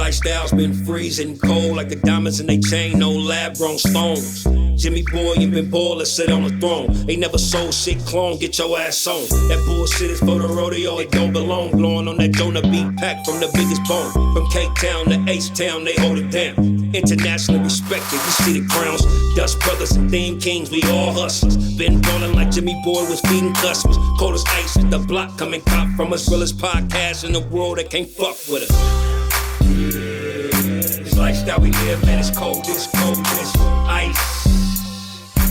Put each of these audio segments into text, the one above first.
lifestyle's been freezing cold like the diamonds in they chain, no lab-grown stones. Jimmy boy, you been baller, sit on the throne. Ain't never sold shit, clone, get your ass on. That bullshit is for the rodeo, it don't belong. Blowing on that donut beat pack from the biggest bone. From K-Town to H-Town, they hold it down. Internationally respected, you see the crowns. Dust Brothers and Theme Kings, we all hustlers. Been ballin' like Jimmy Boy was feeding customers. Cold as ice, the block coming cop from us. Realest podcast in the world that can't fuck with us. This lifestyle we live, man, it's cold as ice.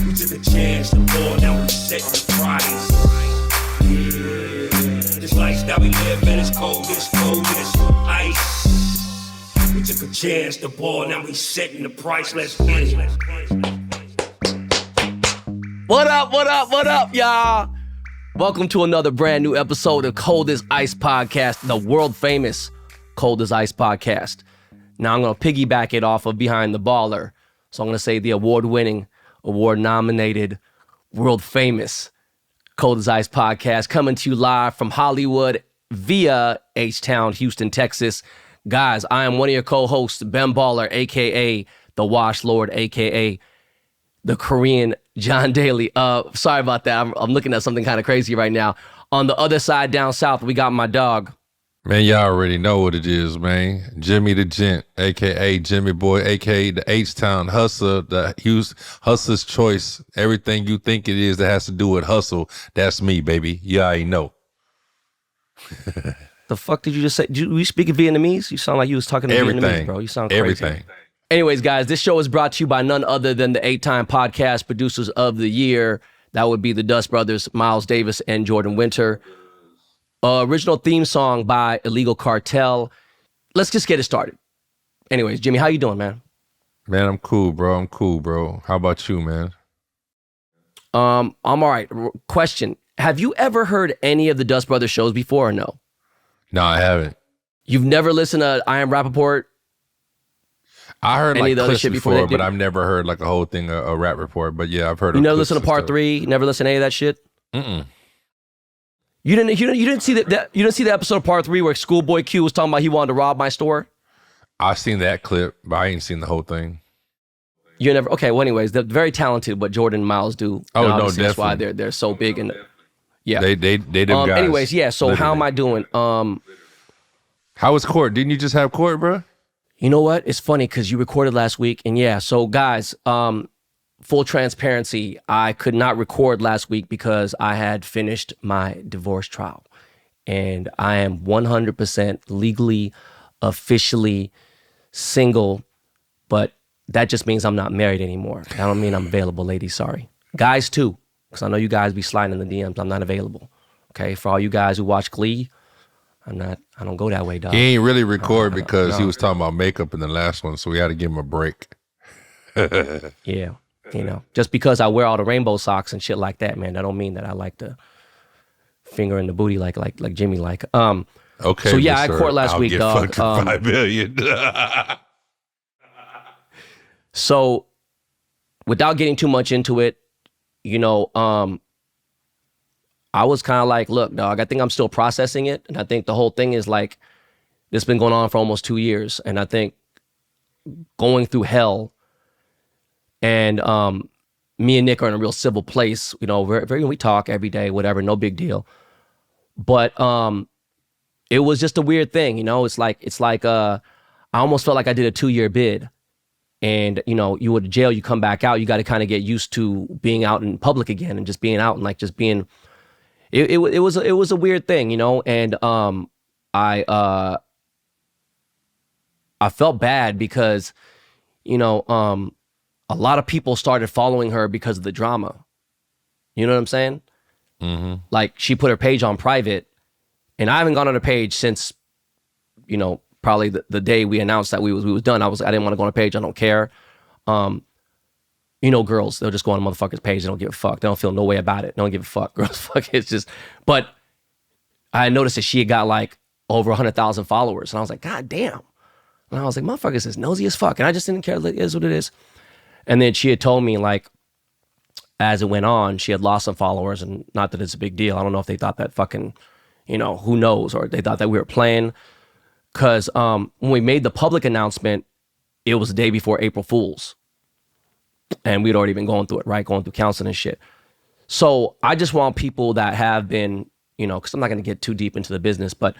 We took a chance to fall, now we set the price. This lifestyle we live, man, it's cold as ice. We took a chance to ball, now we setting the price. Let's get it. What up, y'all? Welcome to another brand new episode of Cold as Ice Podcast, the world famous Cold as Ice Podcast. Now I'm going to piggyback it off of Behind the Baller. So I'm going to say the award-winning, award-nominated, world famous Cold as Ice Podcast, coming to you live from Hollywood via H-Town, Houston, Texas. Guys, I am one of your co-hosts, Ben Baller, a.k.a. The Wash Lord, a.k.a. the Korean John Daly. Sorry about that. I'm looking at something kind of crazy right now. On the other side down south, we got my dog. Man, y'all already know what it is, man. Jimmy the Gent, a.k.a. Jimmy Boy, a.k.a. the H-Town Hustler, the Hustler's Choice. Everything you think it is that has to do with hustle, that's me, baby. You already know. The fuck did you just say? Were you speaking Vietnamese? You sound like you was talking to Vietnamese, bro. You sound crazy. Everything. Anyways, guys, this show is brought to you by none other than the 8-time podcast producers of the year. That would be the Dust Brothers, Miles Davis and Jordan Winter. Original theme song by Illegal Kartel. Let's just get it started. Anyways, Jimmy, how you doing, man? Man, I'm cool, bro. How about you, man? I'm all right. Question. Have you ever heard any of the Dust Brothers shows before or no? No, I haven't. You've never listened to I Am Rappaport? I heard any like clips before, but did? I've never heard like a whole thing, a rap report. But yeah, I've heard. You never listened to Part 3? Never listened to any of that shit? Mm-mm. You didn't see that you didn't see the episode of Part 3 where Schoolboy Q was talking about he wanted to rob my store? I've seen that clip, but I ain't seen the whole thing. You never. Okay. Well, anyways, they're very talented. What Jordan and Miles do. Oh, and no, obviously that's why definitely. they're so big. And yeah, They them guys. Anyways, yeah. So Literally. how am I doing? How was court? Didn't you just have court, bro? You know what? It's funny because you recorded last week, and yeah. So guys, full transparency, I could not record last week because I had finished my divorce trial, and I am 100% legally, officially single, but that just means I'm not married anymore. That don't mean I'm available, ladies. Sorry, guys too, because I know you guys be sliding in the DMs. I'm not available. Okay, for all you guys who watch Glee. I don't go that way, dog. He ain't really record because he was talking about makeup in the last one, so we had to give him a break. Yeah, just because I wear all the rainbow socks and shit like that, man, that don't mean that I like to finger in the booty like Jimmy like. Okay. So yeah, I court last week, dog. $5 million. So, without getting too much into it, I was kind of like, look, dog, I think I'm still processing it. And I think the whole thing is like, this has been going on for almost 2 years. And I think going through hell and me and Nick are in a real civil place. We talk every day, whatever, no big deal. But it was just a weird thing. It's like I almost felt like I did a 2-year bid. And, you go to jail, you come back out, you got to kind of get used to being out in public again and just being out and like just being... It was a weird thing, and I felt bad because, a lot of people started following her because of the drama. You know what I'm saying? Mm-hmm. Like she put her page on private, and I haven't gone on her page since, probably the day we announced that we was done. I didn't want to go on her page. I don't care. Girls, they'll just go on a motherfucker's page. They don't give a fuck. They don't feel no way about it. They don't give a fuck. Girls, fuck. It's just, but I noticed that she had got like over 100,000 followers. And I was like, God damn. And I was like, motherfuckers is nosy as fuck. And I just didn't care. It is what it is. And then she had told me like, as it went on, she had lost some followers, and not that it's a big deal. I don't know if they thought that fucking, who knows, or they thought that we were playing. Because when we made the public announcement, it was the day before April Fool's. And we'd already been going through it, right? Going through counseling and shit. So I just want people that have been, because I'm not going to get too deep into the business, but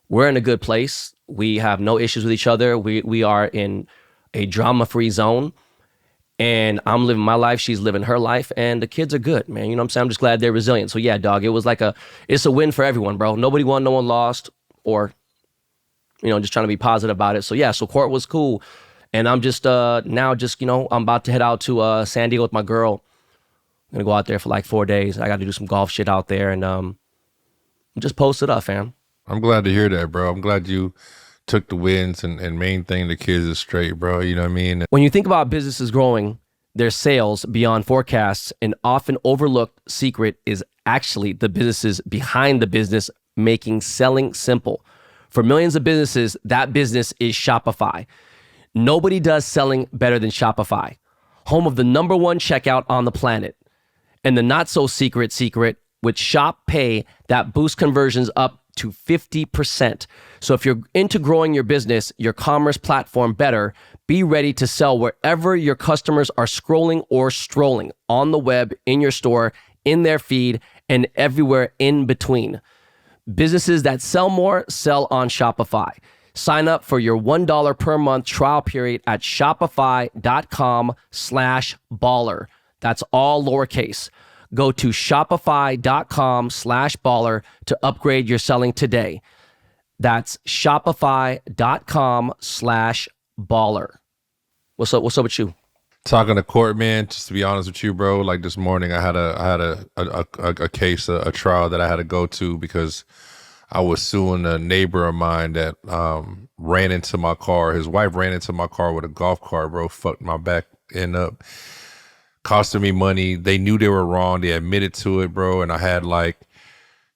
we're in a good place. We have no issues with each other. We are in a drama-free zone. And I'm living my life, she's living her life, and the kids are good, man. You know what I'm saying? I'm just glad they're resilient. So yeah, dog, it was it's a win for everyone, bro. Nobody won, no one lost, or, just trying to be positive about it. So yeah, so court was cool. And I'm just, now just, I'm about to head out to San Diego with my girl. I'm gonna go out there for like 4 days. I got to do some golf shit out there, and just post it up, fam. I'm glad to hear that, bro. I'm glad you took the wins, and main thing, the kids is straight, bro. You know what I mean? When you think about businesses growing their sales beyond forecasts, an often overlooked secret is actually the businesses behind the business making selling simple. For millions of businesses, that business is Shopify. Nobody does selling better than Shopify, home of the #1 checkout on the planet. And the not so secret with Shop Pay that boosts conversions up to 50%. So if you're into growing your business, your commerce platform better, be ready to sell wherever your customers are scrolling or strolling, on the web, in your store, in their feed, and everywhere in between. Businesses that sell more sell on Shopify. Sign up for your $1 per month trial period at shopify.com/baller. That's all lowercase. Go to shopify.com/baller to upgrade your selling today. That's shopify.com/baller. What's up with you? Talking to court, man, just to be honest with you, bro, like this morning I had a case, a trial that I had to go to because I was suing a neighbor of mine that ran into my car. His wife ran into my car with a golf cart, bro, fucked my back end up. Costing me money. They knew they were wrong. They admitted to it, bro. And I had I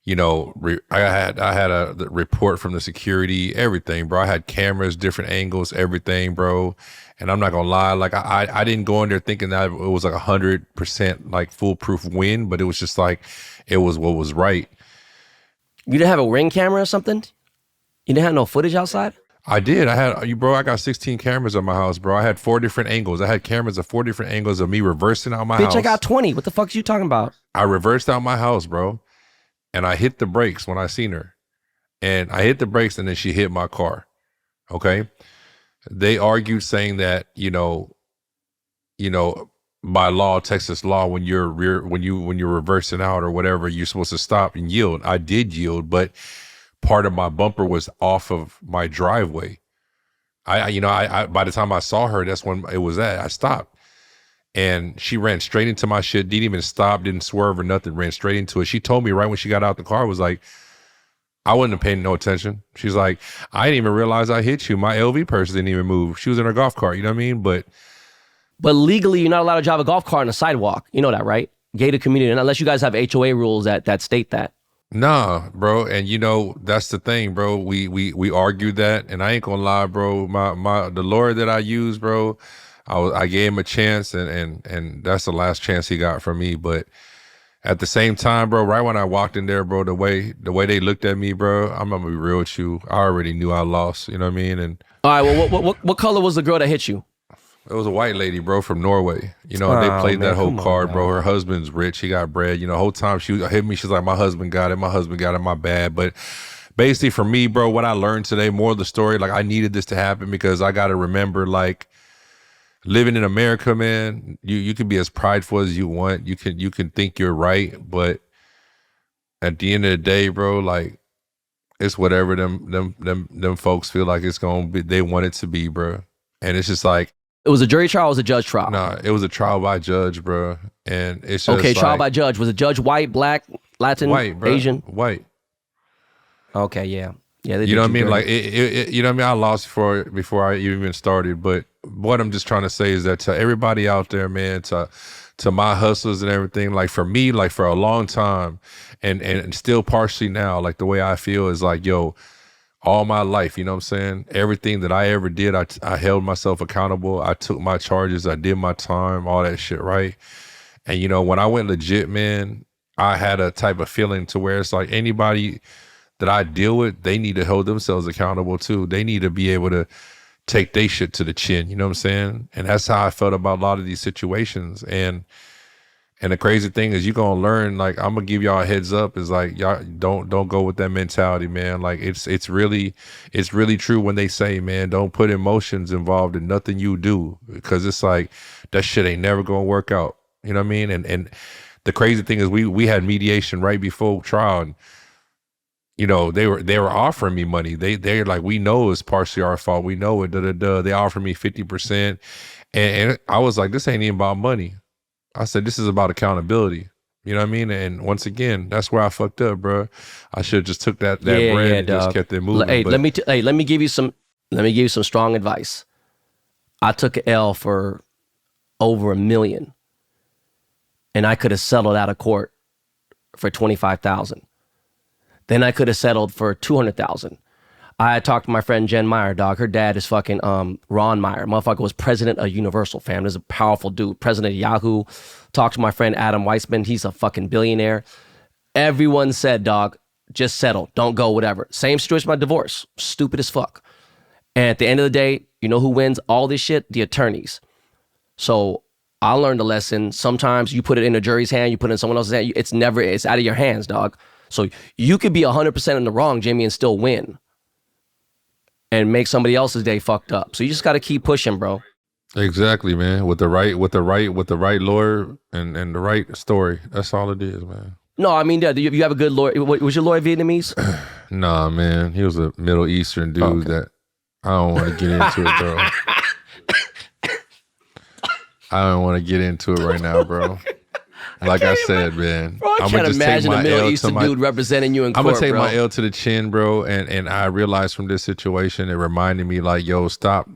had the report from the security, everything, bro. I had cameras, different angles, everything, bro. And I'm not gonna lie, I didn't go in there thinking that it was 100% foolproof win, but it was just it was what was right. You didn't have a Ring camera or something? You didn't have no footage outside? I did. I got 16 cameras at my house, bro. I had 4 different angles. I had cameras of 4 different angles of me reversing out my house. Bitch, I got 20. What the fuck are you talking about? I reversed out my house, bro. And I hit the brakes when I seen her. And I hit the brakes and then she hit my car. Okay? They argued saying that, by law, Texas law, when you're reversing out or whatever, you're supposed to stop and yield. I did yield, but part of my bumper was off of my driveway. I by the time I saw her, that's when it was at. I stopped. And she ran straight into my shit, didn't even stop, didn't swerve or nothing, ran straight into it. She told me right when she got out the car, was like, I wasn't paying no attention. She's like, I didn't even realize I hit you. My LV purse didn't even move. She was in her golf cart, you know what I mean? But legally, you're not allowed to drive a golf cart on a sidewalk. You know that, right? Gated community, and unless you guys have HOA rules that state that. Nah, bro, and that's the thing, bro. We argued that, and I ain't gonna lie, bro. The lawyer that I used, bro, I gave him a chance, and that's the last chance he got from me. But at the same time, bro, right when I walked in there, bro, the way they looked at me, bro, I'm gonna be real with you. I already knew I lost. You know what I mean? And all right, well, what color was the girl that hit you? It was a white lady, bro, from Norway. They played that whole card, bro. Her husband's rich. He got bread. The whole time she hit me, she's like, my husband got it. My bad. But basically for me, bro, what I learned today, more of the story, I needed this to happen because I got to remember, living in America, man, you can be as prideful as you want. You can think you're right. But at the end of the day, bro, it's whatever them folks feel like it's going to be. They want it to be, bro. And it's just it was a jury trial or was it a judge trial? Nah, it was a trial by judge, bro. And it's just okay, trial by judge. Was the judge white, black, Latin, white, bro. Asian? White. Okay, yeah. Yeah, you know what I mean? You know what I mean? I lost before I even started. But what I'm just trying to say is that to everybody out there, man, to my hustlers and everything, for me, for a long time, and still partially now, the way I feel is yo, all my life, you know what I'm saying? Everything that I ever did, I held myself accountable. I took my charges. I did my time, all that shit, right? And, when I went legit, man, I had a type of feeling to where it's anybody that I deal with, they need to hold themselves accountable too. They need to be able to take their shit to the chin. You know what I'm saying? And that's how I felt about a lot of these situations. And the crazy thing is, you're gonna learn. Like, I'm gonna give y'all a heads up. Is like, y'all don't go with that mentality, man. Like, it's really true when they say, man, don't put emotions involved in nothing you do, because it's like that shit ain't never gonna work out. You know what I mean? And the crazy thing is, we had mediation right before trial, and you know, they were offering me money. They're like, we know it's partially our fault. We know it. They offered me 50%, and I was like, this ain't even about money. I said, this is about accountability. You know what I mean? And once again, that's where I fucked up, bro. I should have just took that brand and just kept it moving. Hey, let me give you some strong advice. I took an L for over $1 million, and I could have settled out of court for $25,000. Then I could have settled for $200,000. I had talked to my friend Jen Meyer, dog. Her dad is fucking Ron Meyer. Motherfucker was president of Universal, fam. This is a powerful dude. President of Yahoo. Talked to my friend Adam Weissman. He's a fucking billionaire. Everyone said, dog, just settle. Don't go, whatever. Same situation with my divorce. Stupid as fuck. And at the end of the day, you know who wins all this shit? The attorneys. So I learned a lesson. Sometimes you put it in a jury's hand, you put it in someone else's hand. It's out of your hands, dog. So you could be 100% in the wrong, Jimmy, and still win and make somebody else's day fucked up. So you just got to keep pushing, bro. Exactly, man. With the right lawyer and the right story. That's all it is, man. No, I mean, you have a good lawyer. Was your lawyer Vietnamese? Nah, man. He was a Middle Eastern dude that I don't want to get into it, bro. I don't want to get into it right now, bro. Like I said, man, bro, I can't imagine a Middle Eastern dude representing you in court, I'm gonna take bro. my L to the chin, bro. And I realized from this situation, it reminded me, like, yo, stop.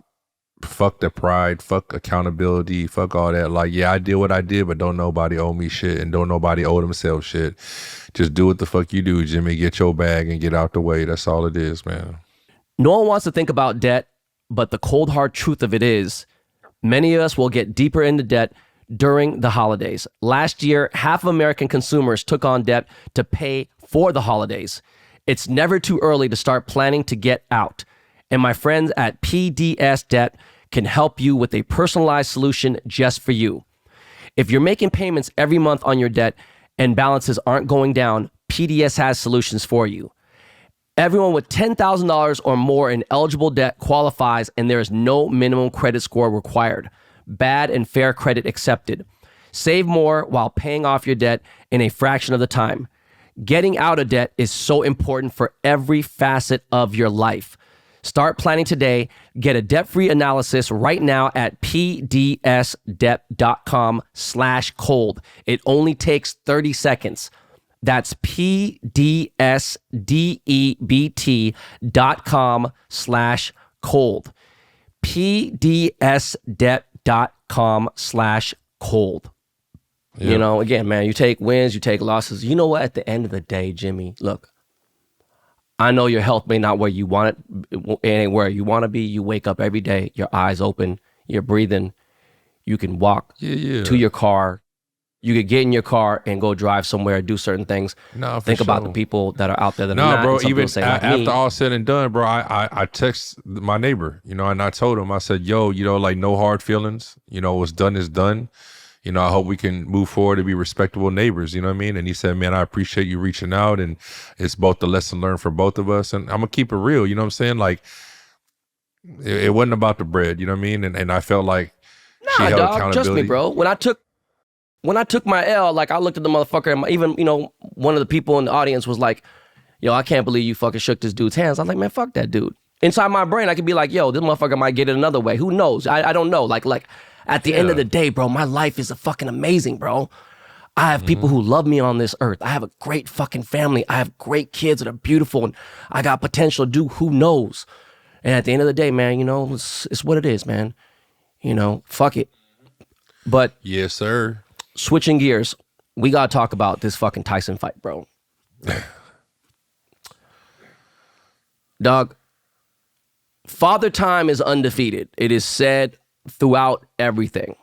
Fuck the pride. Fuck accountability. Fuck all that. Like, yeah, I did what I did, but don't nobody owe me shit, and don't nobody owe themselves shit. Just do what the fuck you do, Jimmy. Get your bag and get out the way. That's all it is, man. No one wants to think about debt, but the cold hard truth of it is, many of us will get deeper into debt during the holidays. Last year, half of American consumers took on debt to pay for the holidays. It's never too early to start planning to get out. And my friends at PDS Debt can help you with a personalized solution just for you. If you're making payments every month on your debt and balances aren't going down, PDS has solutions for you. Everyone with $10,000 or more in eligible debt qualifies, and there is no minimum credit score required. Bad and fair credit accepted. Save more while paying off your debt in a fraction of the time. Getting out of debt is so important for every facet of your life. Start planning today. Get a debt-free analysis right now at pdsdebt.com/cold. It only takes 30 seconds. That's pdsdebt.com/cold. pdsdebt.com/cold. Yep. You know, again, man, you take wins, you take losses. You know what? At the end of the day, Jimmy, look, I know your health may not where you want it ain't where you want to be. You wake up every day, your eyes open, you're breathing. You can walk to your car. You could get in your car and go drive somewhere, do certain things. No, Think about the people that are out there that are not. Bro, even after all said and done, bro, I text my neighbor, you know, and I told him, I said, yo, you know, like, no hard feelings. You know, what's done is done. You know, I hope we can move forward and be respectable neighbors, you know what I mean? And he said, man, I appreciate you reaching out, and it's both a lesson learned for both of us. And I'm going to keep it real, you know what I'm saying? Like, it wasn't about the bread, you know what I mean? And I felt like she held accountability. Trust me, bro. When I took my L, like, I looked at the motherfucker, and even, you know, one of the people in the audience was like, yo, I can't believe you fucking shook this dude's hands. I was like, man, fuck that dude. Inside my brain, I could be like, yo, this motherfucker might get it another way. Who knows? I don't know. Like at the end of the day, bro, my life is fucking amazing, bro. I have people who love me on this earth. I have a great fucking family. I have great kids that are beautiful, and I got potential to do who knows. And at the end of the day, man, you know, it's what it is, man. You know, fuck it. But yes, sir. Switching gears, we gotta talk about this fucking Tyson fight, bro. Dog, Father Time is undefeated. It is said throughout everything,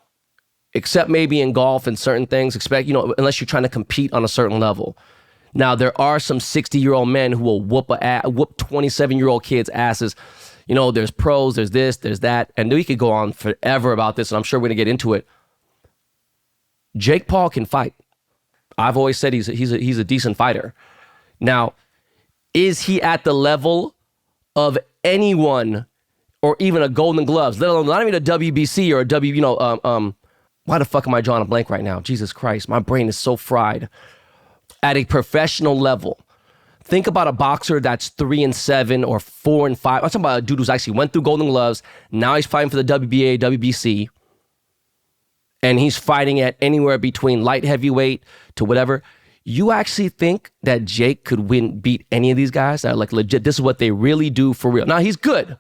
except maybe in golf and certain things. Unless you're trying to compete on a certain level. Now, there are some 60-year-old men who will whoop 27-year-old kids' asses. You know, there's pros, there's this, there's that. And we could go on forever about this, and I'm sure we're going to get into it. Jake Paul can fight. I've always said he's a decent fighter. Now, is he at the level of anyone or even a Golden Gloves, let alone not even a WBC or a why the fuck am I drawing a blank right now? Jesus Christ, my brain is so fried. At a professional level, think about a boxer that's 3-7 or 4-5. I'm talking about a dude who's actually went through Golden Gloves. Now he's fighting for the WBA, WBC. And he's fighting at anywhere between light heavyweight to whatever. You actually think that Jake could beat any of these guys that are like legit? This is what they really do for real. Now, he's good.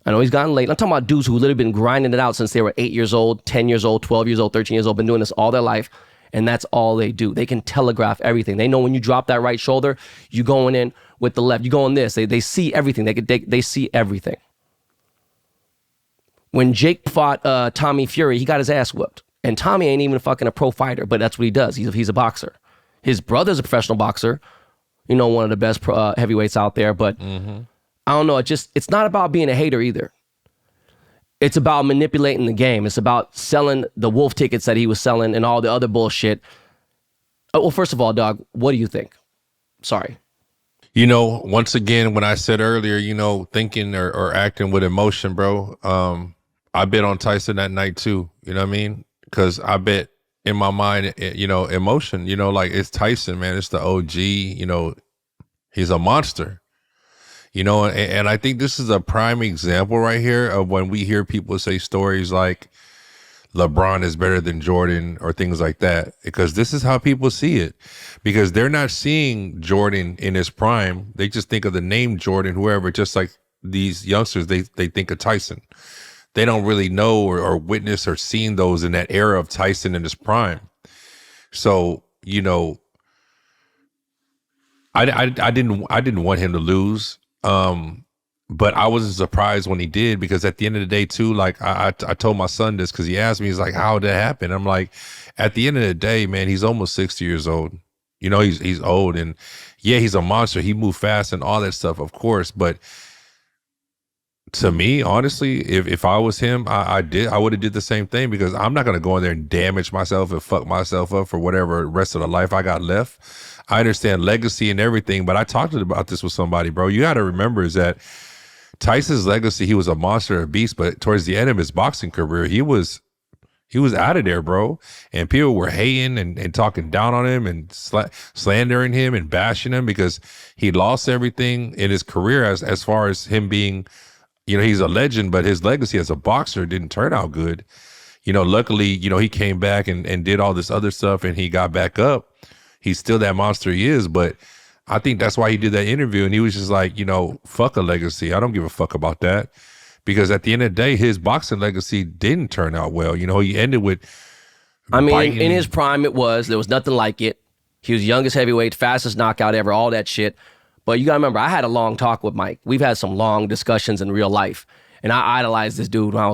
I know he's gotten late. I'm talking about dudes who literally been grinding it out since they were 8 years old, 10 years old, 12 years old, 13 years old, been doing this all their life. And that's all they do. They can telegraph everything. They know when you drop that right shoulder, you going in with the left. You going this. They see everything. They see everything. When Jake fought Tommy Fury, he got his ass whooped. And Tommy ain't even fucking a pro fighter, but that's what he does. He's a boxer. His brother's a professional boxer. You know, one of the best heavyweights out there. But I don't know. It's not about being a hater either. It's about manipulating the game. It's about selling the wolf tickets that he was selling and all the other bullshit. Well, first of all, dog, what do you think? Sorry. You know, once again, when I said earlier, you know, thinking or acting with emotion, bro, I bet on Tyson that night too. You know what I mean? Because I bet in my mind, you know, emotion, you know, like it's Tyson, man. It's the OG, you know, he's a monster. You know, and I think this is a prime example right here of when we hear people say stories like LeBron is better than Jordan or things like that, because this is how people see it, because they're not seeing Jordan in his prime. They just think of the name Jordan, whoever, just like these youngsters, they think of Tyson. They don't really know or witness or seen those in that era of Tyson in his prime. So, you know, I didn't want him to lose. But I wasn't surprised when he did, because at the end of the day too, like I told my son this, because he asked me, he's like, how did that happen? I'm like, at the end of the day, man, he's almost 60 years old. You know, he's old, and yeah, he's a monster. He moved fast and all that stuff, of course. But to me, honestly, if I was him, I would have did the same thing, because I'm not going to go in there and damage myself and fuck myself up for whatever rest of the life I got left. I understand legacy and everything, but I talked about this with somebody, bro. You got to remember is that Tyson's legacy, he was a monster, a beast, but towards the end of his boxing career, he was out of there, bro. And people were hating and talking down on him and slandering him and bashing him, because he lost everything in his career as far as him being, you know, he's a legend, but his legacy as a boxer didn't turn out good. You know, luckily, you know, he came back and did all this other stuff, and he got back up. He's still that monster he is, but I think that's why he did that interview, and he was just like, you know, fuck a legacy. I don't give a fuck about that, because at the end of the day, his boxing legacy didn't turn out well. You know, he ended with biting. In his prime, there was nothing like it. He was the youngest heavyweight, fastest knockout ever, all that shit. But you gotta remember, I had a long talk with Mike. We've had some long discussions in real life. And I idolized this dude when I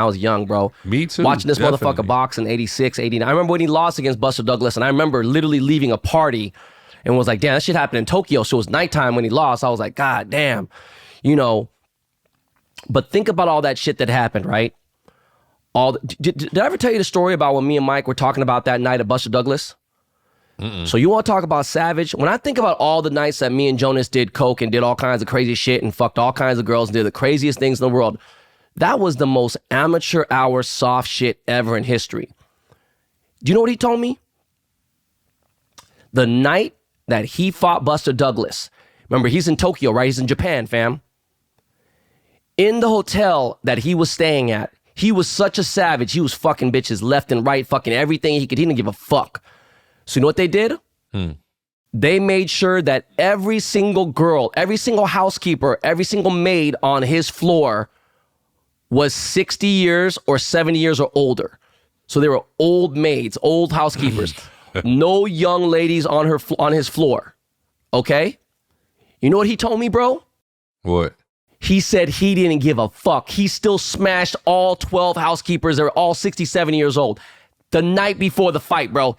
was young, bro. Me too. Watching this definitely. motherfucker box in 86, 89. I remember when he lost against Buster Douglas, and I remember literally leaving a party and was like, damn, that shit happened in Tokyo. So it was nighttime when he lost. I was like, God damn. You know, but think about all that shit that happened, right? Did I ever tell you the story about when me and Mike were talking about that night at Buster Douglas? So you want to talk about savage? When I think about all the nights that me and Jonas did coke and did all kinds of crazy shit and fucked all kinds of girls and did the craziest things in the world, that was the most amateur hour soft shit ever in history. Do you know what he told me? The night that he fought Buster Douglas, remember, he's in Tokyo, right? He's in Japan, fam. In the hotel that he was staying at, he was such a savage. He was fucking bitches left and right, fucking everything he could. He didn't give a fuck. So you know what they did? They made sure that every single girl, every single housekeeper, every single maid on his floor was 60 years or 70 years or older. So they were old maids, old housekeepers. No young ladies on his floor. Okay? You know what he told me, bro? What? He said he didn't give a fuck. He still smashed all 12 housekeepers. They were all 60, 70 years old. The night before the fight, bro.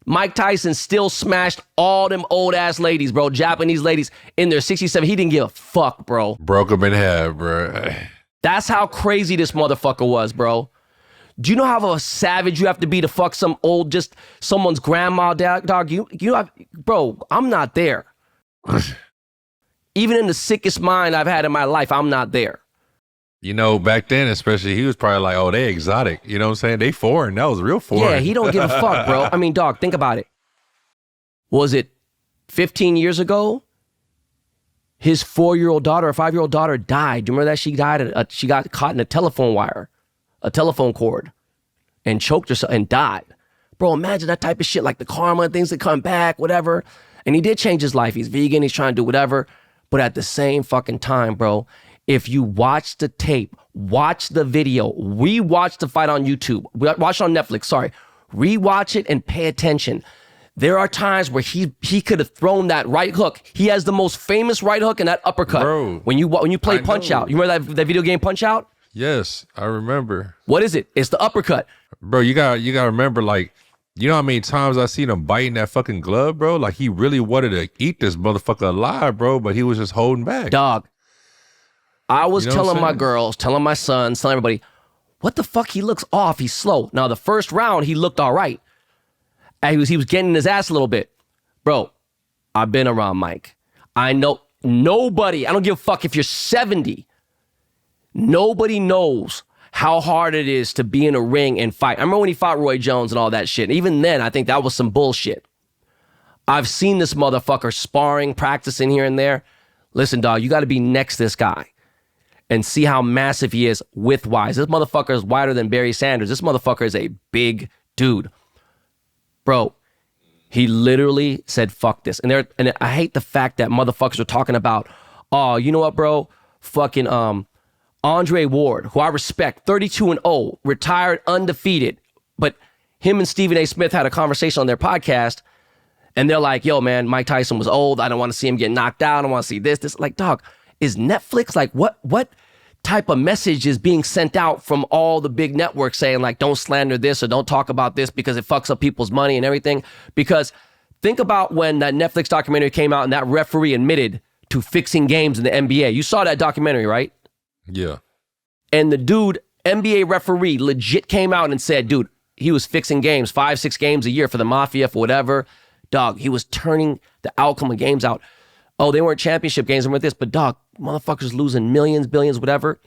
Mike Tyson still smashed all them old ass ladies, bro. Japanese ladies in their 67. He didn't give a fuck, bro. Broke him in half, bro. That's how crazy this motherfucker was, bro. Do you know how a savage you have to be to fuck some old, just someone's grandma, dog? Bro, I'm not there. Even in the sickest mind I've had in my life, I'm not there. You know, back then especially, he was probably like, oh, they exotic. You know what I'm saying? They foreign. That was real foreign. Yeah, he don't give a fuck, bro. I mean, dog, think about it. Was it 15 years ago? His 4-year-old daughter or 5-year-old daughter died. Do you remember that? She died. She got caught in a telephone wire, a telephone cord, and choked herself and died. Bro, imagine that type of shit, like the karma and things that come back, whatever. And he did change his life. He's vegan. He's trying to do whatever. But at the same fucking time, bro, if you watch the tape, watch the video, rewatch the fight on YouTube, watch it on Netflix, sorry, rewatch it and pay attention. There are times where he could have thrown that right hook. He has the most famous right hook and that uppercut. Bro, when you play Punch Out, you remember that video game Punch Out? Yes, I remember. What is it? It's the uppercut. Bro, you got to remember, like, you know how many times I seen him biting that fucking glove, bro? Like, he really wanted to eat this motherfucker alive, bro, but he was just holding back. Dog, I was telling my saying? girls, telling my sons, telling everybody, what the fuck? He looks off. He's slow. Now, the first round, he looked all right. And he was getting his ass a little bit. Bro, I've been around Mike. I know nobody, I don't give a fuck if you're 70. Nobody knows how hard it is to be in a ring and fight. I remember when he fought Roy Jones and all that shit. And even then, I think that was some bullshit. I've seen this motherfucker sparring, practicing here and there. Listen, dog, you got to be next to this guy and see how massive he is width-wise. This motherfucker is wider than Barry Sanders. This motherfucker is a big dude. Bro, he literally said, fuck this. And I hate the fact that motherfuckers are talking about, oh, you know what, bro? Fucking Andre Ward, who I respect, 32-0, retired, undefeated. But him and Stephen A. Smith had a conversation on their podcast, and they're like, yo, man, Mike Tyson was old. I don't want to see him get knocked out. I don't want to see this. Like, dog, is Netflix, like, what type of message is being sent out from all the big networks saying, like, don't slander this or don't talk about this because it fucks up people's money and everything? Because think about when that Netflix documentary came out and that referee admitted to fixing games in the NBA. You saw that documentary, right? Yeah. And the dude, NBA referee, legit came out and said, dude, he was fixing games, 5-6 games a year for the Mafia, for whatever. Dog, he was turning the outcome of games out. Oh, they weren't championship games and with this, but dog, motherfuckers losing millions, billions, whatever.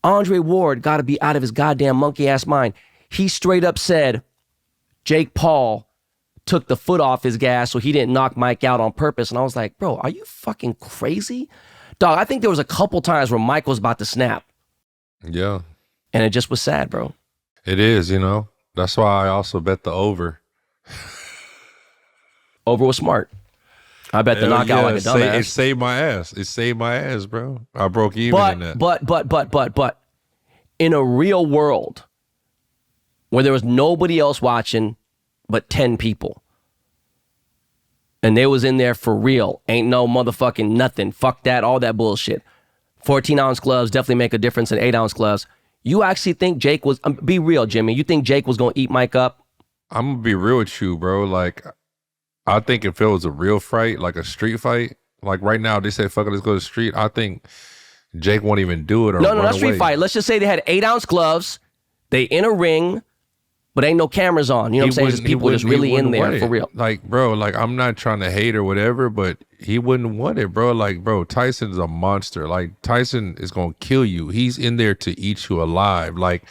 Andre Ward got to be out of his goddamn monkey ass mind. He straight up said Jake Paul took the foot off his gas so he didn't knock Mike out on purpose. And I was like, bro, are you fucking crazy? Dog, I think there was a couple times where Mike was about to snap. Yeah. And it just was sad, bro. It is, you know. That's why I also bet the over. Over was smart. I bet the knockout like a dumbass. It saved my ass. It saved my ass, bro. I broke even in that. But in a real world where there was nobody else watching but 10 people, and they was in there for real, ain't no motherfucking nothing. Fuck that, all that bullshit. 14-ounce gloves definitely make a difference in 8-ounce gloves. You actually think Jake was, be real, Jimmy, you think Jake was going to eat Mike up? I'm going to be real with you, bro. Like, I think if it was a real fight, like a street fight, like right now they say, fuck it, let's go to the street. I think Jake won't even do it or No, run not street away. fight. Let's just say they had 8-ounce gloves. They in a ring, but ain't no cameras on. You know what I'm saying? Just people just really in there for real. Like, bro, like I'm not trying to hate or whatever, but he wouldn't want it, bro. Like, bro, Tyson's a monster. Like, Tyson is going to kill you. He's in there to eat you alive. Like,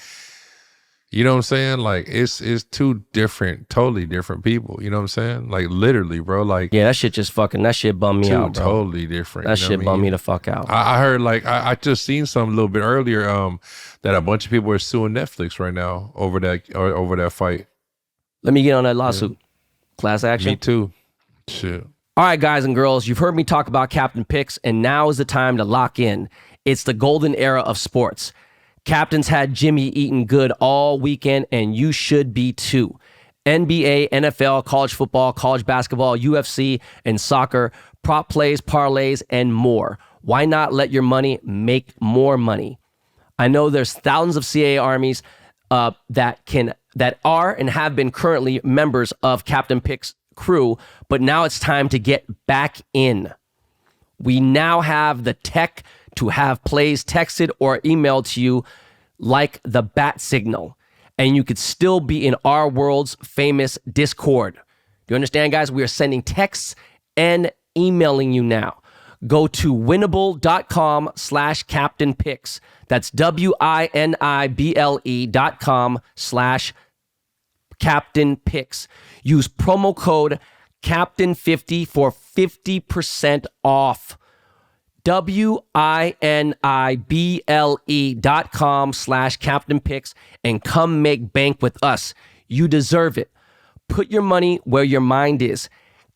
you know what I'm saying? Like, it's two different, totally different people. You know what I'm saying? Like, literally, bro. Like, yeah, that shit just fucking, that shit bummed me out, bro. Totally different. That shit bummed me the fuck out. I heard, like, I just seen something a little bit earlier that a bunch of people are suing Netflix right now over that fight. Let me get on that lawsuit. Yeah. Class action. Me too. Shit. All right, guys and girls, you've heard me talk about Captain Picks, and now is the time to lock in. It's the golden era of sports. Captains had Jimmy eating good all weekend, and you should be too. NBA, NFL, college football, college basketball, UFC, and soccer, prop plays, parlays, and more. Why not let your money make more money? I know there's thousands of CAA armies that are and have been currently members of Captain Pick's crew, but now it's time to get back in. We now have the tech to have plays texted or emailed to you like the bat signal, and you could still be in our world's famous Discord. Do you understand, guys? We are sending texts and emailing you now. Go to winnable.com/Captain Picks. That's WINIBLE.com/Captain Picks. Use promo code Captain50 for 50% off. WINIBLE.com/Captain Picks and come make bank with us. You deserve it. Put your money where your mind is.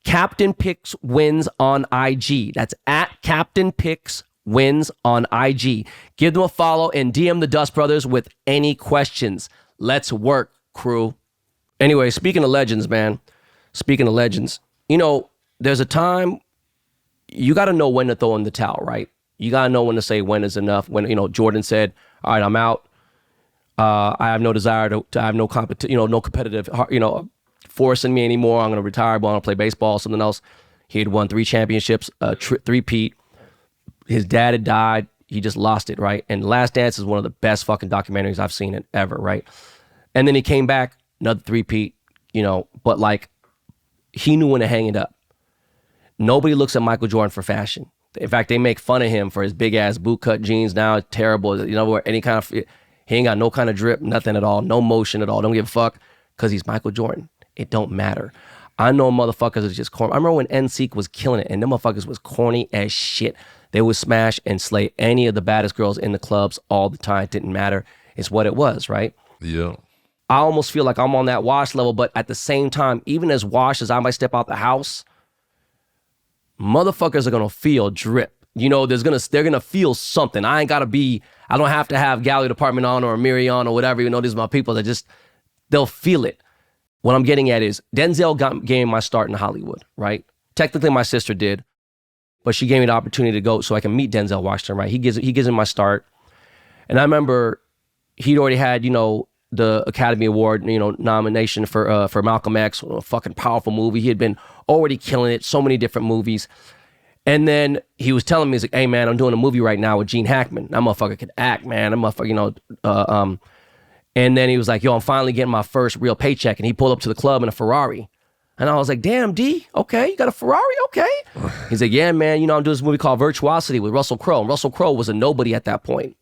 Captain Picks wins on IG. That's at Captain Picks wins on IG. Give them a follow and DM the Dust Brothers with any questions. Let's work, crew. Anyway, speaking of legends, man. Speaking of legends, you know, there's a time you got to know when to throw in the towel, right? You got to know when to say when is enough. When, you know, Jordan said, all right, I'm out. I have no desire to have no no competitive, force in me anymore. I'm going to retire, but I'm going to play baseball, something else. He had won 3 championships, three-peat. His dad had died. He just lost it, right? And Last Dance is one of the best fucking documentaries I've seen it ever, right? And then he came back, another three-peat, but like he knew when to hang it up. Nobody looks at Michael Jordan for fashion. In fact, they make fun of him for his big-ass bootcut jeans now. It's terrible. Where any kind of, he ain't got no kind of drip, nothing at all, no motion at all. Don't give a fuck because he's Michael Jordan. It don't matter. I know motherfuckers is just corny. I remember when NSYNC was killing it and them motherfuckers was corny as shit. They would smash and slay any of the baddest girls in the clubs all the time. It didn't matter. It's what it was, right? Yeah. I almost feel like I'm on that wash level, but at the same time, even as washed as I might step out the house, motherfuckers are gonna feel drip. They're gonna feel something. I don't have to have Gallery Department on or Amiri on or whatever. These are my people that they'll feel it. What I'm getting at is Denzel gave me my start in Hollywood, right? Technically, my sister did, but she gave me the opportunity to go so I can meet Denzel Washington, right? He gives me my start. And I remember he'd already had, the Academy Award, nomination for Malcolm X, a fucking powerful movie. He had been already killing it, so many different movies. And then he was telling me, he's like, hey man, I'm doing a movie right now with Gene Hackman. That motherfucker can act, man. That motherfucker, and then he was like, yo, I'm finally getting my first real paycheck. And he pulled up to the club in a Ferrari. And I was like, damn, D, okay, you got a Ferrari, okay. He's like, yeah, man, I'm doing this movie called Virtuosity with Russell Crowe. And Russell Crowe was a nobody at that point.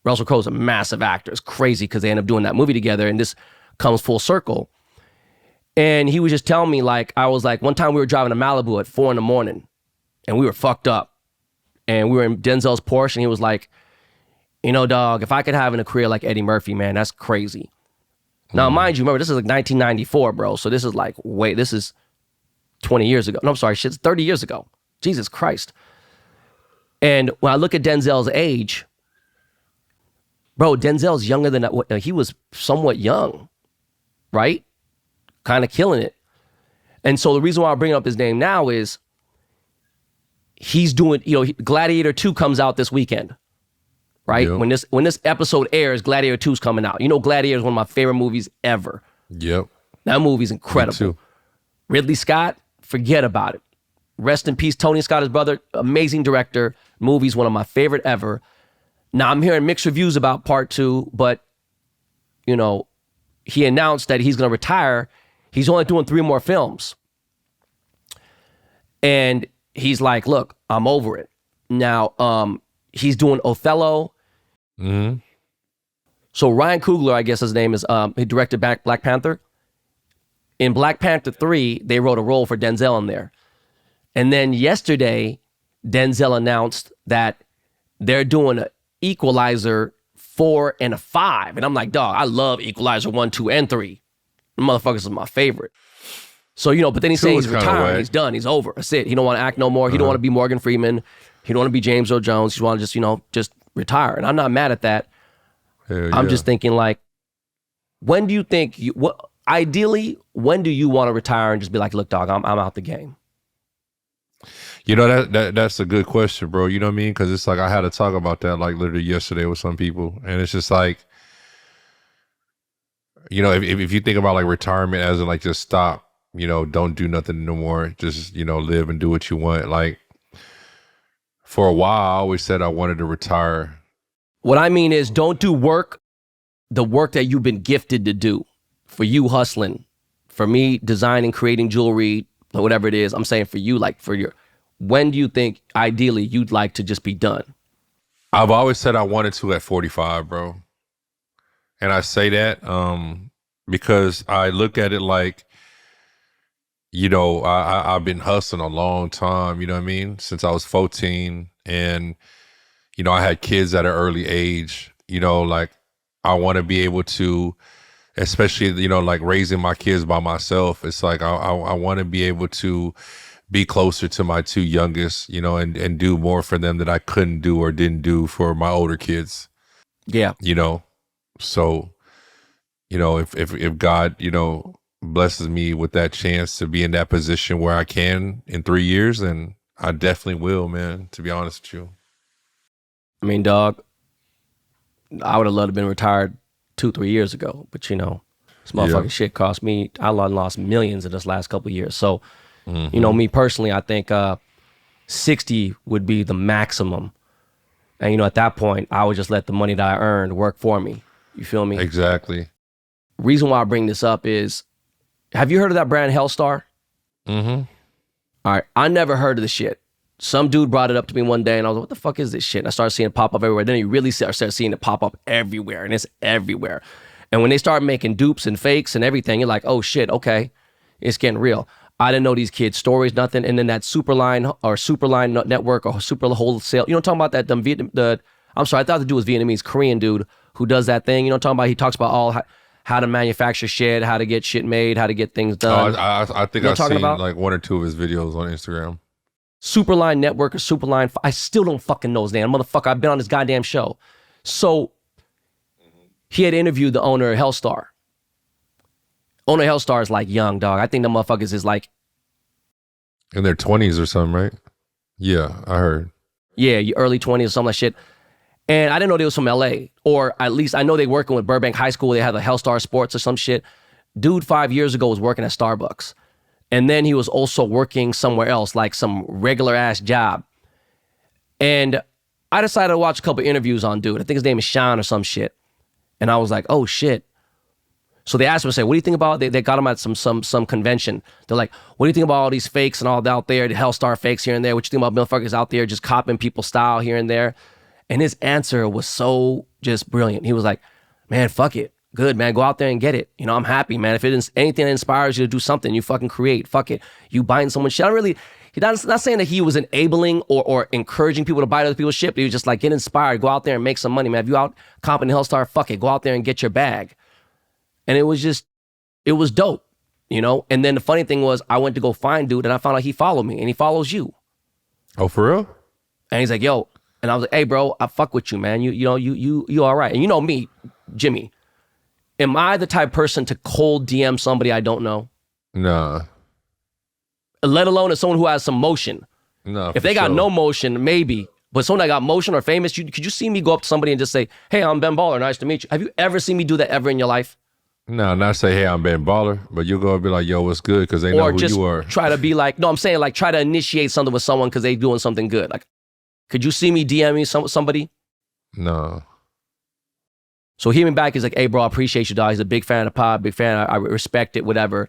Russell Crowe's a massive actor. It's crazy because they end up doing that movie together and this comes full circle. And he was just telling me, I was like, one time we were driving to Malibu at 4 a.m. and we were fucked up. And we were in Denzel's Porsche and he was like, dog, if I could have a career like Eddie Murphy, man, that's crazy. Now, mind you, remember, this is 1994, bro. So this is this is 20 years ago. No, I'm sorry, shit's 30 years ago. Jesus Christ. And when I look at Denzel's age, bro, Denzel's younger than that. He was somewhat young, right? Kind of killing it. And so the reason why I bring up his name now is he's doing, Gladiator 2 comes out this weekend. Right? Yep. When this episode airs, Gladiator 2 is coming out. Gladiator is one of my favorite movies ever. Yep. That movie's incredible. Ridley Scott, forget about it. Rest in peace, Tony Scott, his brother, amazing director. Movie's one of my favorite ever. Now, I'm hearing mixed reviews about part 2, but, he announced that he's going to retire. He's only doing 3 more films. And he's like, look, I'm over it. Now, he's doing Othello. Mm-hmm. So Ryan Coogler, I guess his name is, he directed Black Panther. In Black Panther 3, they wrote a role for Denzel in there. And then yesterday, Denzel announced that they're doing an Equalizer 4 and a 5. And I'm like, dog, I love Equalizer 1, 2, and 3. The motherfuckers are my favorite. So, but then he's saying he's retiring. He's done. He's over. That's it. He don't want to act no more. He don't want to be Morgan Freeman. He don't want to be James Earl Jones. He want to just retire. And I'm not mad at that. I'm just thinking when do you think ideally, when do you want to retire and just be like, look, dog, I'm out the game? That's a good question, bro. You know what I mean? Because it's I had to talk about that literally yesterday with some people. And it's just you know, if you think about like retirement as in like just stop, you know, don't do nothing no more, just, you know, live and do what you want. Like for a while, I always said I wanted to retire. What I mean is don't do the work that you've been gifted to do. For you, hustling. For me, designing, creating jewelry, whatever it is. I'm saying for you, like when do you think ideally you'd like to just be done? I've always said I wanted to at 45, bro. And I say that because I look at it like, you know, I've been hustling a long time, you know what I mean? Since I was 14. And, you know, I had kids at an early age, you know, like I want to be able to, especially, you know, like raising my kids by myself. It's like I want to be able to be closer to my two youngest, you know, and do more for them that I couldn't do or didn't do for my older kids. Yeah. You know, so, you know, if God, you know, blesses me with that chance to be in that position where I can in 3 years, then I definitely will, man, to be honest with you. I mean, dog, I would have loved to have been retired 2-3 years ago, but you know, this motherfucking shit cost me, I lost millions in this last couple of years. So, you know, me personally, I think 60 would be the maximum. And, you know, at that point, I would just let the money that I earned work for me. You feel me? Exactly. Reason why I bring this up is, have you heard of that brand Hellstar? Mm-hmm. All right, I never heard of the shit. Some dude brought it up to me one day, and I was like, what the fuck is this shit? And I started seeing it pop up everywhere. Then you really started seeing it pop up everywhere, and it's everywhere. And when they start making dupes and fakes and everything, you're like, oh shit, okay, it's getting real. I didn't know these kids' stories, nothing. And then that Superline network or Super Wholesale, you know what I'm talking about? I'm sorry, I thought the dude was Vietnamese, Korean dude who does that thing. You know what I'm talking about? He talks about all how to manufacture shit, how to get shit made, how to get things done. I think I've seen like one or two of his videos on Instagram. Superline Network or Superline, I still don't fucking know his name. Motherfucker, I've been on this goddamn show. So he had interviewed the owner of Hellstar. Owner of Hellstar is like young, dog. I think the motherfuckers is like in their 20s or something, right? Yeah, I heard. Yeah, your early 20s or something like shit. And I didn't know they was from LA. Or at least I know they working with Burbank High School. They had the Hellstar Sports or some shit. Dude 5 years ago was working at Starbucks. And then he was also working somewhere else, like some regular ass job. And I decided to watch a couple interviews on dude. I think his name is Sean or some shit. And I was like, oh shit. So they asked him, say, what do you think about, they got him at some convention. They're like, what do you think about all these fakes and all out there, the Hellstar fakes here and there? What you think about motherfuckers out there just copying people's style here and there? And his answer was so just brilliant. He was like, man, fuck it. Good, man. Go out there and get it. You know, I'm happy, man. If it's anything that inspires you to do something, you fucking create. Fuck it. You buying someone's shit. He's not saying that he was enabling or encouraging people to buy other people's shit, but he was just like, get inspired. Go out there and make some money, man. If you out comping Hellstar, fuck it. Go out there and get your bag. And it was dope, you know? And then the funny thing was, I went to go find dude and I found out he followed me and he follows you. Oh, for real? And he's like, yo. And I was like, hey, bro, I fuck with you, man. You know, you all right. And you know me, Jimmy. Am I the type of person to cold DM somebody I don't know? Nah. Let alone as someone who has some motion. No. If they got no motion, maybe. But someone that got motion or famous, could you see me go up to somebody and just say, hey, I'm Ben Baller, nice to meet you. Have you ever seen me do that ever in your life? No, not say, hey, I'm Ben Baller, but you'll go and be like, yo, what's good? Because they know who you are. Or just try to be like, no, I'm saying like try to initiate something with someone because they doing something good. Like, could you see me DMing somebody? No. So he came back, he's like, hey, bro, I appreciate you, dog. He's a big fan of the pod, big fan. I respect it, whatever.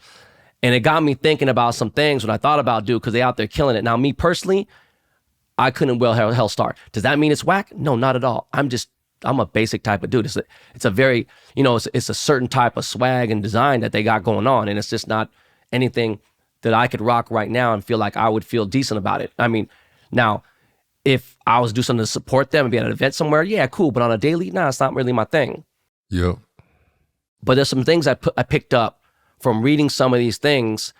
And it got me thinking about some things when I thought about dude, because they out there killing it. Now, me personally, I couldn't well Hellstar. Does that mean it's whack? No, not at all. I'm a basic type of dude. It's a very, you know, it's a certain type of swag and design that they got going on. And it's just not anything that I could rock right now and feel like I would feel decent about it. I mean, now, if I was to do something to support them and be at an event somewhere, yeah, cool. But on a daily, nah, it's not really my thing. Yep. But there's some things I picked up from reading some of these things.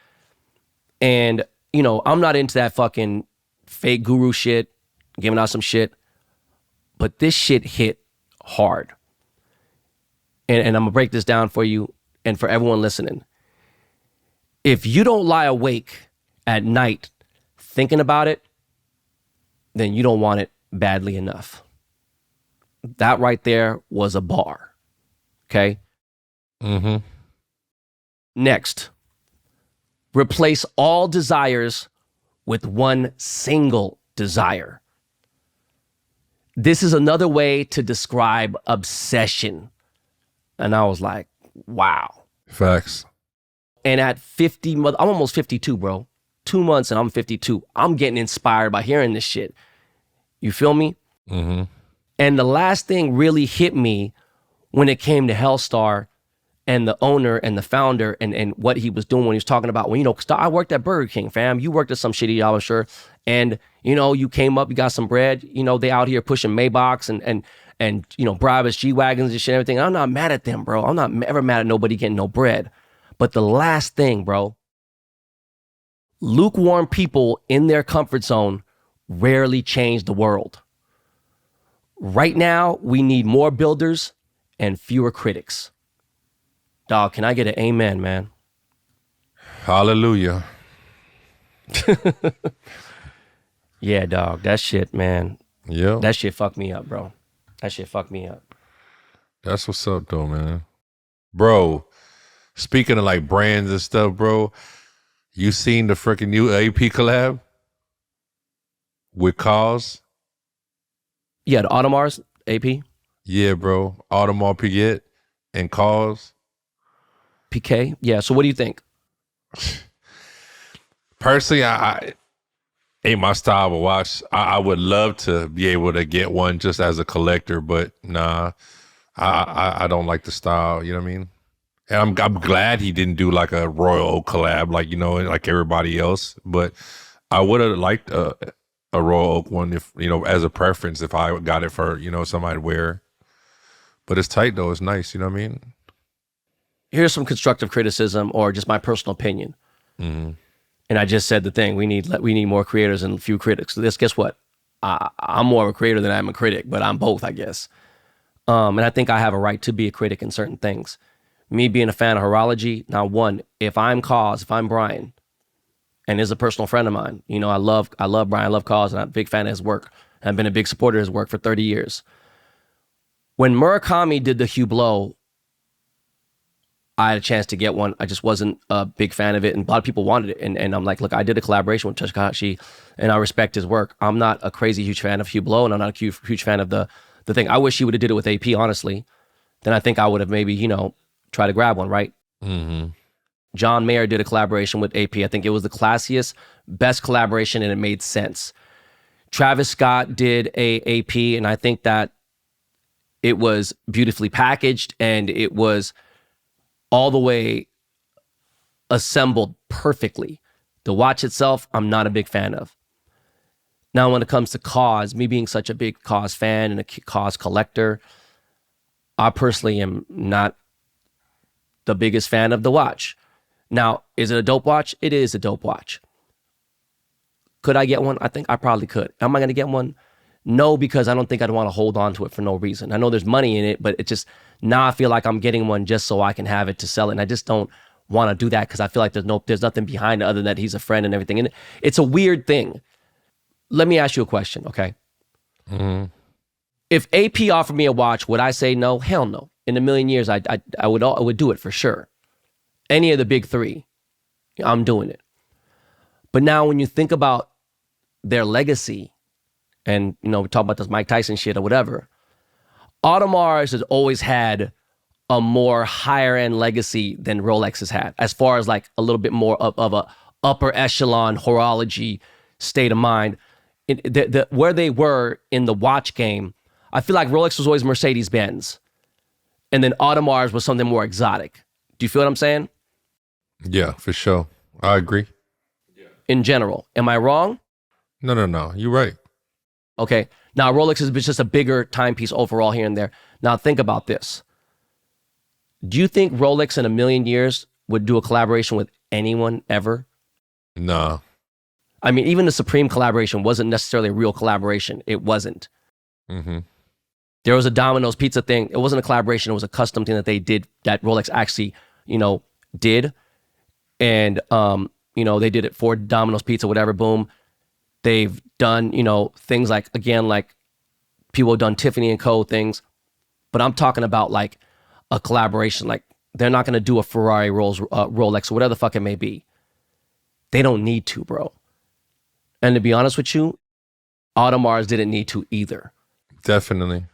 And, you know, I'm not into that fucking fake guru shit, giving out some shit. But this shit hit hard. And I'm going to break this down for you and for everyone listening. If you don't lie awake at night thinking about it, then you don't want it badly enough. That right there was a bar. Okay? Mm-hmm. Next, replace all desires with one single desire. This is another way to describe obsession. And I was like, wow. Facts. And at 50, I'm almost 52, bro. 2 months and I'm 52. I'm getting inspired by hearing this shit. You feel me? Mm-hmm. And the last thing really hit me when it came to Hellstar and the owner and the founder and what he was doing when he was talking about, well, you know, 'cause I worked at Burger King, fam. You worked at some shitty job, I'm sure. And, you know, you came up, you got some bread. You know, they out here pushing Maybachs and you know, bribers, G-Wagons and shit and everything. I'm not mad at them, bro. I'm not ever mad at nobody getting no bread. But the last thing, bro, lukewarm people in their comfort zone rarely change the world. Right now, we need more builders and fewer critics. Dog, can I get an amen, man? Hallelujah. Yeah, dog, that shit, man. Yeah. That shit fucked me up, bro. That shit fucked me up. That's what's up, though, man. Bro, speaking of like brands and stuff, bro, you seen the freaking new AP collab with Cause? Yeah, the Audemars AP, Yeah, bro. Audemars Piguet and Cause. PK. Yeah, so what do you think? Personally, I ain't my style of watch. I would love to be able to get one just as a collector, but nah, I don't like the style. You know what I mean? And I'm glad he didn't do like a Royal Oak collab, like, you know, like everybody else. But I would have liked a Royal Oak one, if, you know, as a preference, if I got it for, you know, somebody to wear. But it's tight though. It's nice. You know what I mean? Here's some constructive criticism or just my personal opinion. Mm-hmm. And I just said the thing, we need more creators and few critics. So guess what? I'm more of a creator than I'm a critic, but I'm both, I guess. And I think I have a right to be a critic in certain things. Me being a fan of horology, now one, if I'm Cause, if I'm Brian, and is a personal friend of mine, you know, I love Brian, I love Cause, and I'm a big fan of his work. I've been a big supporter of his work for 30 years. When Murakami did the Hublot, I had a chance to get one. I just wasn't a big fan of it, and a lot of people wanted it. And I'm like, look, I did a collaboration with Takahashi, and I respect his work. I'm not a crazy huge fan of Hublot, and I'm not a huge fan of the thing. I wish he would have did it with AP, honestly. Then I think I would have maybe, you know, tried to grab one, right? Mm-hmm. John Mayer did a collaboration with AP. I think it was the classiest, best collaboration, and it made sense. Travis Scott did a AP, and I think that it was beautifully packaged, and it was all the way assembled perfectly. The watch itself, I'm not a big fan of. Now, when it comes to Cause, me being such a big Cause fan and a Cause collector, I personally am not the biggest fan of the watch. Now, is it a dope watch? It is a dope watch. Could I get one? I think I probably could. Am I going to get one? No, because I don't think I'd want to hold on to it for no reason. I know there's money in it, but it just, now I feel like I'm getting one just so I can have it to sell it. And I just don't want to do that because I feel like there's nothing behind it other than that he's a friend and everything. And it's a weird thing. Let me ask you a question, okay? Mm-hmm. If AP offered me a watch, would I say no? Hell no. In a million years, I would do it for sure. Any of the big three, I'm doing it. But now when you think about their legacy, and, you know, we talk about this Mike Tyson shit or whatever, Audemars has always had a more higher end legacy than Rolex has had, as far as like a little bit more of a upper echelon horology state of mind. Where they were in the watch game, I feel like Rolex was always Mercedes-Benz, and then Audemars was something more exotic. Do you feel what I'm saying? Yeah, for sure. I agree. In general. Am I wrong? No. You're right. Okay. Now, Rolex is just a bigger timepiece overall here and there. Now, think about this. Do you think Rolex in a million years would do a collaboration with anyone ever? Nah. I mean, even the Supreme collaboration wasn't necessarily a real collaboration. It wasn't. Mm-hmm. There was a Domino's pizza thing. It wasn't a collaboration. It was a custom thing that they did that Rolex actually, you know, did. And, you know, they did it for Domino's Pizza, whatever, boom. They've done, you know, things like, again, like people have done Tiffany & Co. things. But I'm talking about like a collaboration like They're not going to do a Ferrari, Rolex, or whatever the fuck it may be. They don't need to, bro. And to be honest with you, Audemars didn't need to either. Definitely.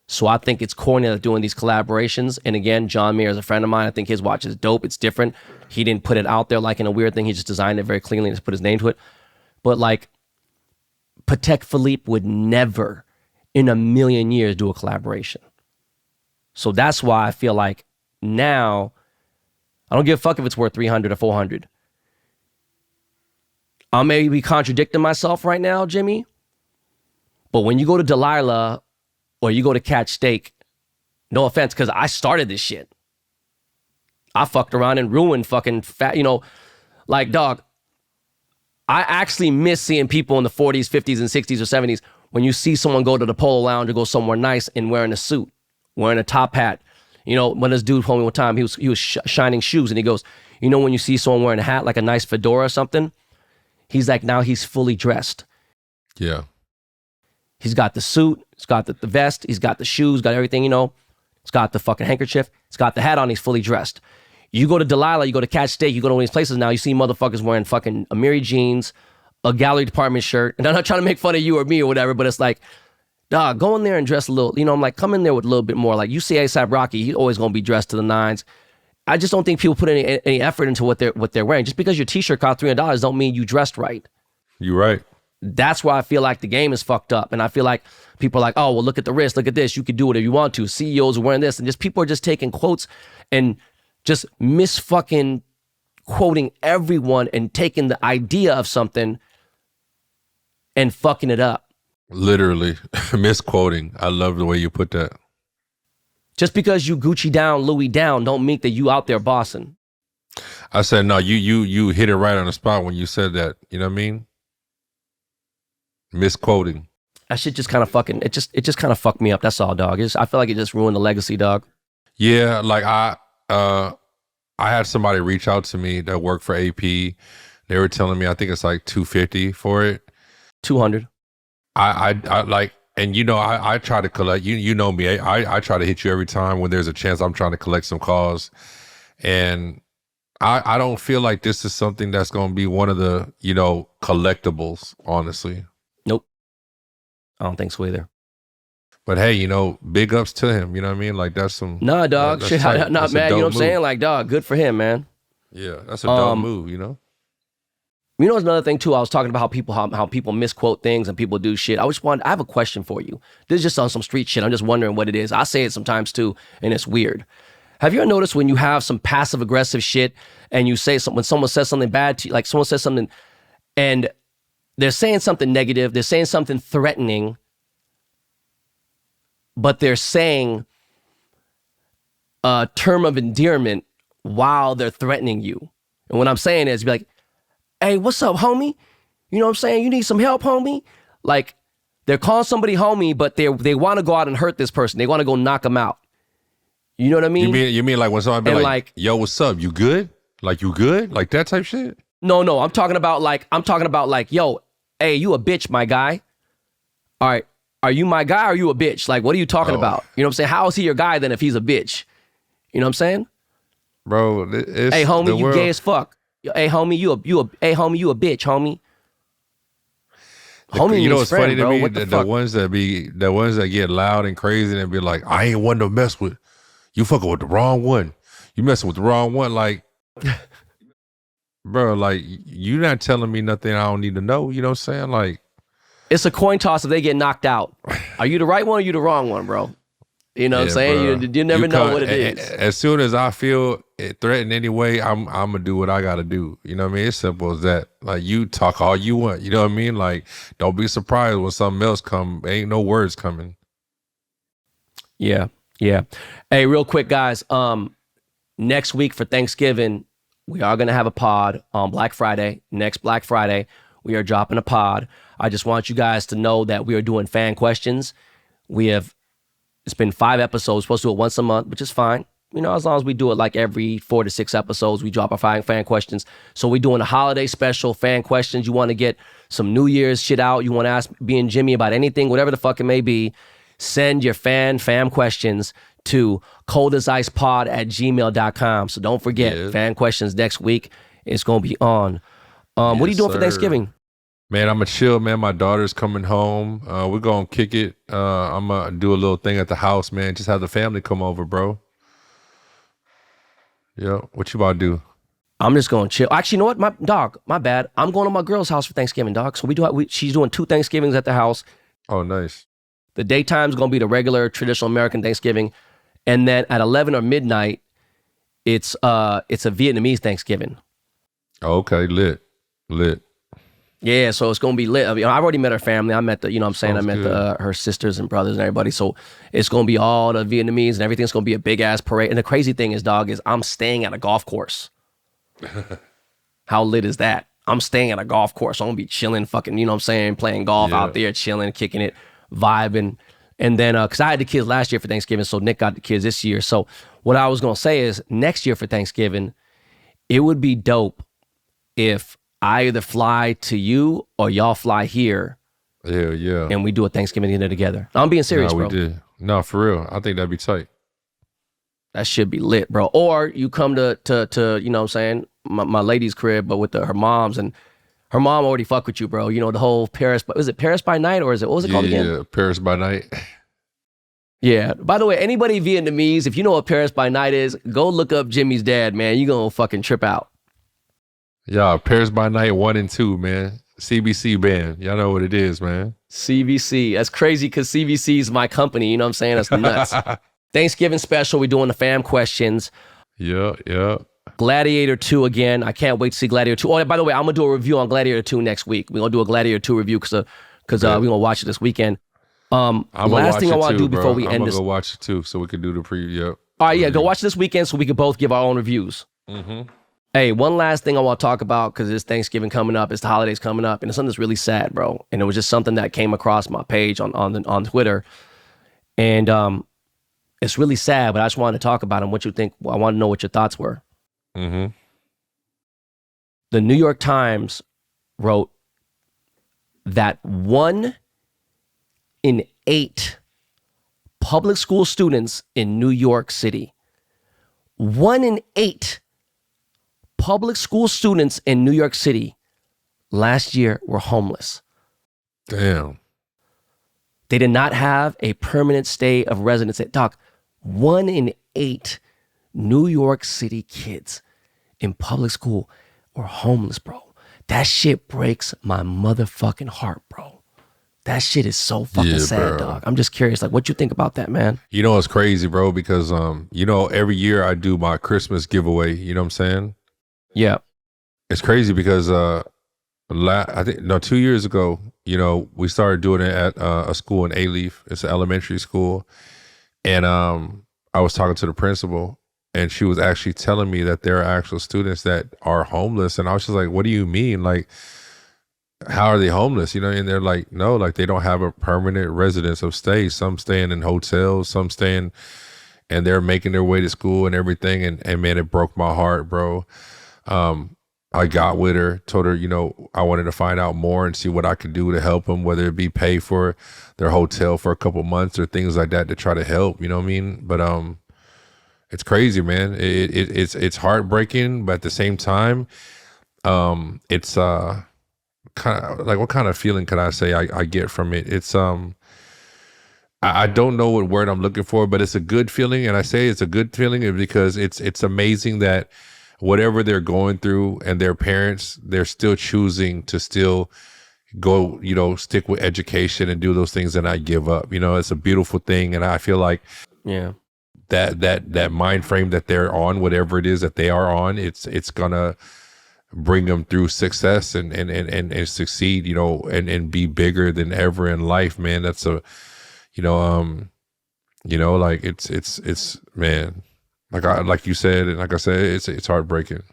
So I think it's corny that doing these collaborations. And again, John Mayer is a friend of mine. I think his watch is dope. It's different. He didn't put it out there like in a weird thing. He just designed it very cleanly and just put his name to it. But like, Patek Philippe would never in a million years do a collaboration. So that's why I feel like now, I don't give a fuck if it's worth 300 or 400. I may be contradicting myself right now, Jimmy. But when you go to Delilah or you go to Catch Steak, no offense, because I started this shit. I fucked around and ruined fucking fat, like, dog, I actually miss seeing people in the 40s, 50s, and 60s or 70s when you see someone go to the Polo Lounge or go somewhere nice and wearing a suit, wearing a top hat. When this dude told me one time, he was shining shoes, and he goes, when you see someone wearing a hat, like a nice fedora or something, he's like, now he's fully dressed. Yeah. He's got the suit, he's got the vest, he's got the shoes, got everything, He's got the fucking handkerchief, he's got the hat on, he's fully dressed. You go to Delilah, you go to Catch Steak, you go to one of these places now, you see motherfuckers wearing fucking Amiri jeans, a Gallery Department shirt, and I'm not trying to make fun of you or me or whatever, but it's like, dog, go in there and dress a little, I'm like, come in there with a little bit more. Like, you see A$AP Rocky, he's always going to be dressed to the nines. I just don't think people put any effort into what they're wearing. Just because your t-shirt cost $300 don't mean you dressed right. You're right. That's why I feel like the game is fucked up. And I feel like people are like, oh, well, look at the wrist, look at this. You can do whatever you want to. CEOs are wearing this. And just people are just taking quotes and just misfucking quoting everyone and taking the idea of something and fucking it up. Literally misquoting. I love the way you put that. Just because you Gucci down, Louis down, don't mean that you out there bossing. I said, no, you hit it right on the spot when you said that. You know what I mean? Misquoting. That shit just kind of fucking, it just kind of fucked me up. That's all, dog. I feel like it just ruined the legacy, dog. Yeah, like I had somebody reach out to me that worked for AP. They were telling me, I think it's like $250 for it. 200. I like, and I try to collect, you know me, I try to hit you every time when there's a chance I'm trying to collect some calls. And I don't feel like this is something that's going to be one of the, collectibles, honestly. Nope. I don't think so either. But hey, big ups to him. You know what I mean? Like, that's some... Nah, dog. Shit, not that's mad. You know what I'm saying? Like, dog, good for him, man. Yeah, that's a dope move, It's another thing, too. I was talking about how people misquote things and people do shit. I have a question for you. This is just on some street shit. I'm just wondering what it is. I say it sometimes, too, and it's weird. Have you ever noticed when you have some passive-aggressive shit and you say something, when someone says something bad to you, like someone says something and they're saying something negative, they're saying something threatening, but they're saying a term of endearment while they're threatening you. And what I'm saying is, be like, hey, what's up, homie? You know what I'm saying? You need some help, homie? Like, they're calling somebody homie, but they want to go out and hurt this person. They want to go knock them out. You know what I mean? You mean like when somebody be like, yo, what's up? You good? Like, you good? Like that type shit? No, I'm talking about like, yo, hey, you a bitch, my guy. All right. Are you my guy or are you a bitch? Like, what are you talking about? You know what I'm saying? How is he your guy then if he's a bitch? You know what I'm saying? Bro, it's hey, homie, you gay as fuck. Hey, homie, you a bitch, homie. Homie, you know what's funny to bro? me? The ones that get loud and crazy and be like, I ain't one to mess with. You fucking with the wrong one. You messing with the wrong one. Like, bro, like, you not telling me nothing I don't need to know. You know what I'm saying? Like, it's a coin toss if they get knocked out. Are you the right one or you the wrong one, bro? You know what I'm saying? You never know what it is. As soon as I feel it threatened anyway, I'm going to do what I got to do. You know what I mean? It's simple as that. Like, you talk all you want. You know what I mean? Like, don't be surprised when something else come. Ain't no words coming. Yeah. Hey, real quick, guys. Next week for Thanksgiving, we are going to have a pod on Black Friday. Next Black Friday, we are dropping a pod. I just want you guys to know that we are doing fan questions. It's been 5 episodes. We're supposed to do it once a month, which is fine. As long as we do it like every 4 to 6 episodes, we drop our fan questions. So we're doing a holiday special fan questions. You want to get some New Year's shit out. You want to ask me and Jimmy about anything, whatever the fuck it may be. Send your fam questions to coldasicepod@gmail.com. So don't forget, fan questions next week. It's going to be on. What are you doing for Thanksgiving? Man, I'm going to chill, man. My daughter's coming home. We're going to kick it. I'm going to do a little thing at the house, man. Just have the family come over, bro. Yeah. What you about to do? I'm just going to chill. Actually, you know what? My bad. I'm going to my girl's house for Thanksgiving, dog. So she's doing 2 Thanksgivings at the house. Oh, nice. The daytime's going to be the regular traditional American Thanksgiving. And then at 11 or midnight, it's a Vietnamese Thanksgiving. Oh, okay. Lit. Yeah, so it's going to be lit. I mean, I've already met her family. I met Sounds her sisters and brothers and everybody. So it's going to be all the Vietnamese and everything's going to be a big ass parade. And the crazy thing is, dog, is I'm staying at a golf course. How lit is that? I'm staying at a golf course. I'm going to be chilling, fucking, you know what I'm saying, playing golf out there, chilling, kicking it, vibing. And then, because I had the kids last year for Thanksgiving, so Nick got the kids this year. So what I was going to say is next year for Thanksgiving, it would be dope if I either fly to you or y'all fly here. Yeah. And we do a Thanksgiving dinner together. I'm being serious, bro. We did. No, for real. I think that'd be tight. That should be lit, bro. Or you come to you know what I'm saying, my lady's crib, but with her mom's, and her mom already fuck with you, bro. You know, the whole Paris, is it Paris by night or what was it called again? Yeah, Paris by night. Yeah. By the way, anybody Vietnamese, if you know what Paris by night is, go look up Jimmy's dad, man. You're going to fucking trip out. Yeah, Paris by Night 1 and 2, man. CBC band. Y'all know what it is, man. CBC. That's crazy because CBC is my company. You know what I'm saying? That's nuts. Thanksgiving special. We're doing the fam questions. Yeah. Gladiator 2 again. I can't wait to see Gladiator 2. Oh, by the way, I'm going to do a review on Gladiator 2 next week. We're going to do a Gladiator 2 review because we're going to watch it this weekend. Last thing I want to do before we end this. I'm going to go watch it too so we can do the preview. Yep. All right, yeah. Go watch it this weekend so we can both give our own reviews. Mm-hmm. Hey, one last thing I want to talk about because it's Thanksgiving coming up, it's the holidays coming up, and it's something that's really sad, bro. And it was just something that came across my page on Twitter, and it's really sad. But I just wanted to talk about it. And what you think? I want to know what your thoughts were. Mm-hmm. The New York Times wrote that 1 in 8 public school students in New York City, 1 in 8. Public school students in New York City last year were homeless. Damn. They did not have a permanent stay of residence. Doc, 1 in 8 New York City kids in public school were homeless, bro. That shit breaks my motherfucking heart, bro. That shit is so fucking sad, bro. Dog. I'm just curious, like, what you think about that, man? You know, it's crazy, bro, because, every year I do my Christmas giveaway. You know what I'm saying? Yeah. It's crazy because 2 years ago, we started doing it at a school in A-Leaf. It's an elementary school. And I was talking to the principal, and she was actually telling me that there are actual students that are homeless. And I was just like, what do you mean? Like, how are they homeless? And they're like, no, like they don't have a permanent residence of stay. Some staying in hotels, some staying, and they're making their way to school and everything. And man, it broke my heart, bro. I got with her, told her, I wanted to find out more and see what I could do to help them, whether it be pay for their hotel for a couple months or things like that to try to help, you know what I mean? But it's crazy, man. It's heartbreaking, but at the same time, it's kind of like, what kind of feeling could I say I get from it? It's I don't know what word I'm looking for, but it's a good feeling, and I say it's a good feeling because it's amazing that whatever they're going through and their parents, they're still choosing to still go, stick with education and do those things and not give up. It's a beautiful thing. And I feel like that mind frame that they're on, whatever it is that they are on, it's gonna bring them through success and succeed, and be bigger than ever in life, man. That's like it's man. Like you said, and like I said, it's heartbreaking.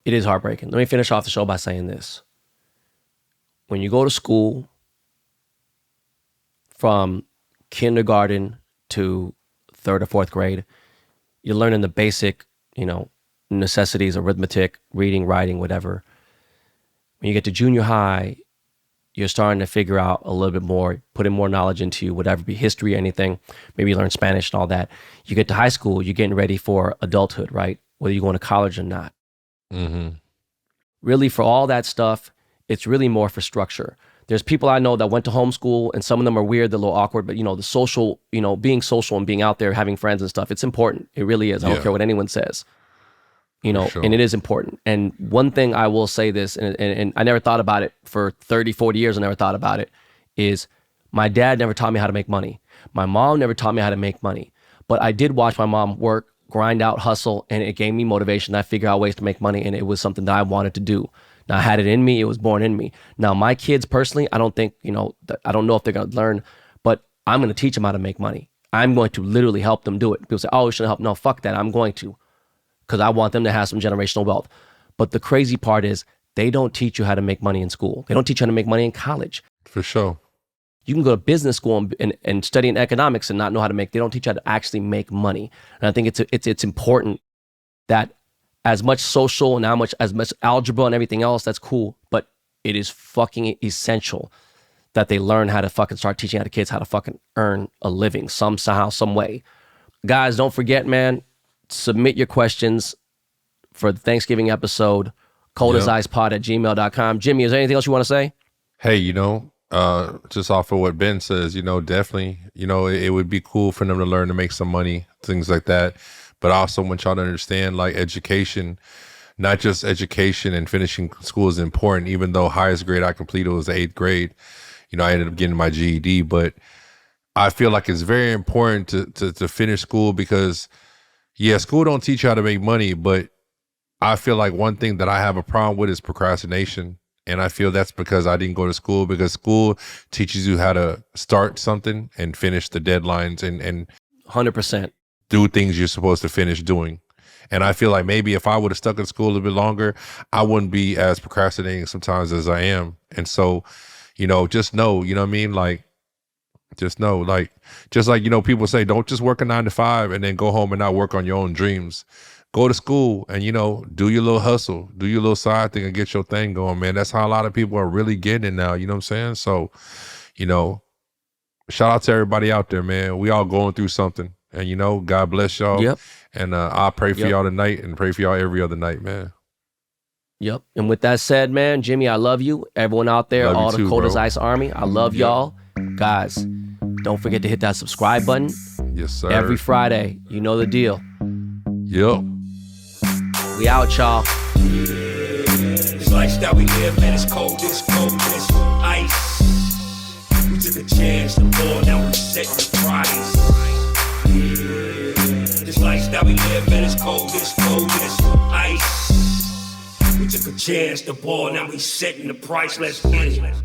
It is heartbreaking. Let me finish off the show by saying this. When you go to school from kindergarten to 3rd or 4th grade, you're learning the basic, necessities, arithmetic, reading, writing, whatever. When you get to junior high, you're starting to figure out a little bit more, putting more knowledge into whatever, be history, anything. Maybe you learn Spanish and all that. You get to high school, you're getting ready for adulthood, right? Whether you're going to college or not. Mm-hmm. Really, for all that stuff, it's really more for structure. There's people I know that went to homeschool, and some of them are weird, they're a little awkward, but the social, being social and being out there, having friends and stuff, it's important. It really is. I don't care what anyone says. Sure. And it is important. And one thing I will say this, and I never thought about it for 30, 40 years, I never thought about it, is my dad never taught me how to make money. My mom never taught me how to make money. But I did watch my mom work, grind out, hustle, and it gave me motivation. I figured out ways to make money, and it was something that I wanted to do. Now, I had it in me. It was born in me. Now, my kids personally, I don't think, I don't know if they're going to learn, but I'm going to teach them how to make money. I'm going to literally help them do it. People say, oh, you shouldn't help. No, fuck that. I'm going to. Because I want them to have some generational wealth. But the crazy part is they don't teach you how to make money in school. They don't teach you how to make money in college. For sure. You can go to business school and study in economics and not know how to make. They don't teach you how to actually make money. And I think it's important that as much social and as much algebra and everything else, that's cool. But it is fucking essential that they learn how to fucking start teaching other kids how to fucking earn a living somehow, some way. Guys, don't forget, man. Submit your questions for the Thanksgiving episode, coldasicepod@gmail.com. Jimmy, is there anything else you want to say? Hey, just off of what Ben says, definitely, it would be cool for them to learn to make some money, things like that. But I also want y'all to understand, like, education, not just education and finishing school is important, even though highest grade I completed was the 8th grade. I ended up getting my GED, but I feel like it's very important to finish school because school don't teach you how to make money, but I feel like one thing that I have a problem with is procrastination. And I feel that's because I didn't go to school, because school teaches you how to start something and finish the deadlines and 100%. do things you're supposed to finish doing. And I feel like maybe if I would have stuck in school a little bit longer, I wouldn't be as procrastinating sometimes as I am. And so, just know, what I mean? Like, just know, like, people say, don't just work a 9 to 5 and then go home and not work on your own dreams. Go to school and, do your little hustle, do your little side thing and get your thing going, man. That's how a lot of people are really getting it now. You know what I'm saying? So, shout out to everybody out there, man. We all going through something, and, God bless y'all. Yep. And I pray for y'all tonight and pray for y'all every other night, man. Yep. And with that said, man, Jimmy, I love you. Everyone out there, all the Cold as Ice Army, I love y'all. Guys, don't forget to hit that subscribe button. Yes, sir. Every Friday. You know the deal. Yep. We out, y'all. This lifestyle we live, man, it's cold as ice. We took a chance to fall, now we set the price. This lifestyle we live, man, it's cold as ice. We took a chance to ball, now we setting the price. Let's get it.